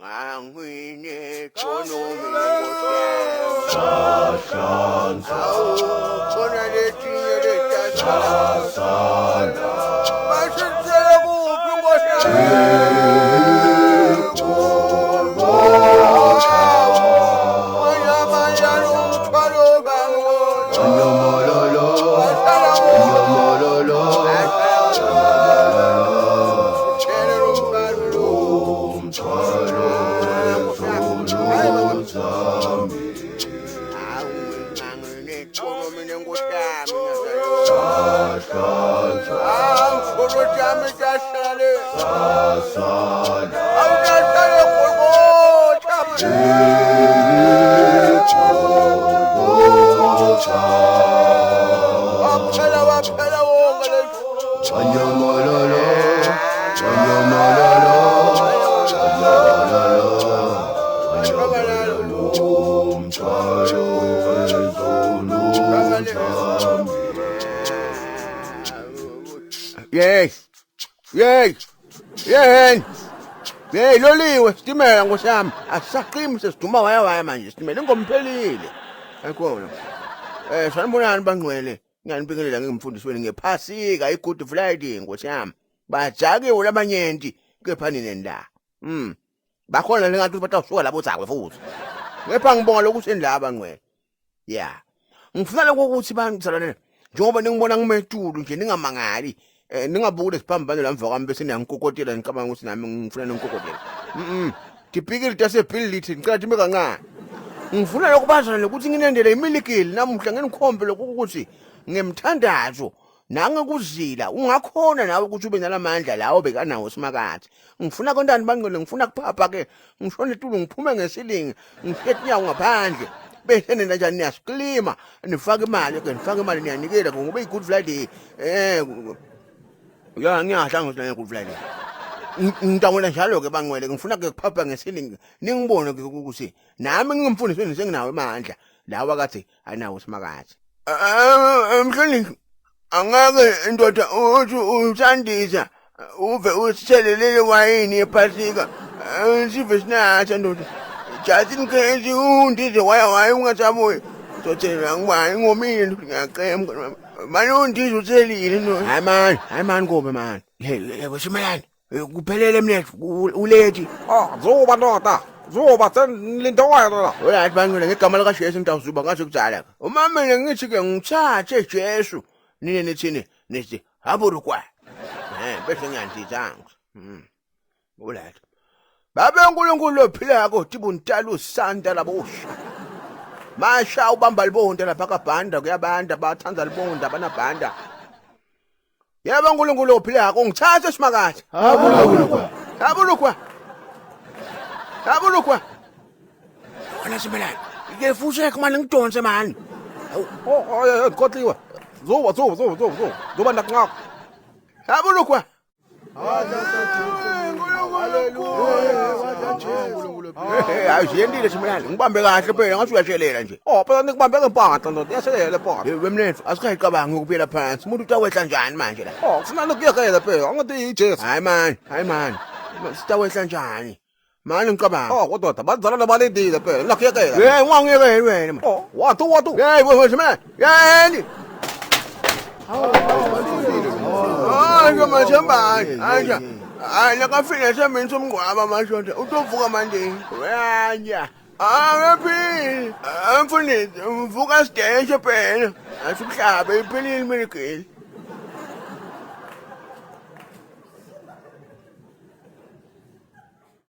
Ngangwini ekonomi ngosiyana. Awu khona letinye letasala. Basitsele kuphi ngosiyana? Yey loliwe sitimela ngosiyami asisaqimi sesiduma waya manje sitimela ingomphelile ayikhona sanibonani bangcwele ngiyanibingelela ngimfundisi wenu ngephasika iGood Friday ngosiyami bajakiwe labanyenti kepha nini la bakhona lengathi batawusuka labo zakwe futhi ngepha ngibonga lokusendla bangcwele ngifuna lokuthi bangizalwane njengoba ningibona ngimetulu nje ningamangali ningabuke siphambane lamva kwami bese niyangikokotela ngicabanga ukuthi nami ngifuna ningikokotela dipikile tasebhill lithi ngicela thime kancane ngifuna lokubazana ukuthi nginendele imilikili namuhla ngenikhombe lokuthi ngemthandazo nangekuzila ungakhona nawe ukuthi ube nalamandla lawo bekanawo simakade ngifuna kontani bangcwele ngifuna kuphapha ke ngishona etulu ngiphume ngesilingi ngifike inyawo ngaphandle bese nina njani niyasiklima nifaka imali ke nifaka imali niyanikela ngoba iGood Friday ngiyahla ngeGood Friday ngitawela njalo ke bangcwele ngifuna ke kuphapha ngesilingi ningibone ke ukuthi nami ngimfundisi senginawo amandla lawa kade anawo simakade mhlonishwa angake indoda uthi usandisa uve usithelelele wayini ephasika sive sinatha ndoda jathi ngeke undize waya ungasabuyi uzothela ngibani ngomile ngiyaqemba manje undize uthelile no hayi man kobe man yebo shimelani kuphelele mnethu ulethi zoba ndoda zoba lindo waya la oyathi bangcwele ngegama lika Jesu ngitawuzuba ngathi kudzala uma mina ngithi ke ngithathe Jesu nini nithini nithi haburukwa bese ngiyandizanga uletha babe uNkulunkulu lophila kodwa ibuntala usanta labosha masha ubamba libonda lapha kaBhanda kuyabanda bathanza libonda banabhanda yebo uNkulunkulu lophila ngithathe simakade haburukwa wena simelani ke futhi kumane ngidonse mani kotliwa zoba nakungakho haburukwa ayiziyendile simelani ngibambe kahle phela ngathi uyashelela nje phela nikubambe ngempanga ndoda yashelela phela wemnethu asikayicabangi ukuphela phansi umuntu utawehla njani manje la kufuna lokuyekela phela angathi iJesu hayi man sitawehla njani manje ngicabanga kodwa bazalana balindile phela nakuyekela ungangiyekeli wena watu wena simelani yeni ngomashambani anja lakafika sembeni somngcwaba mashonda utovuka manje wanya ngephi mfundisi mvuka sideshe phela asikuhlabe iphelile imilikeli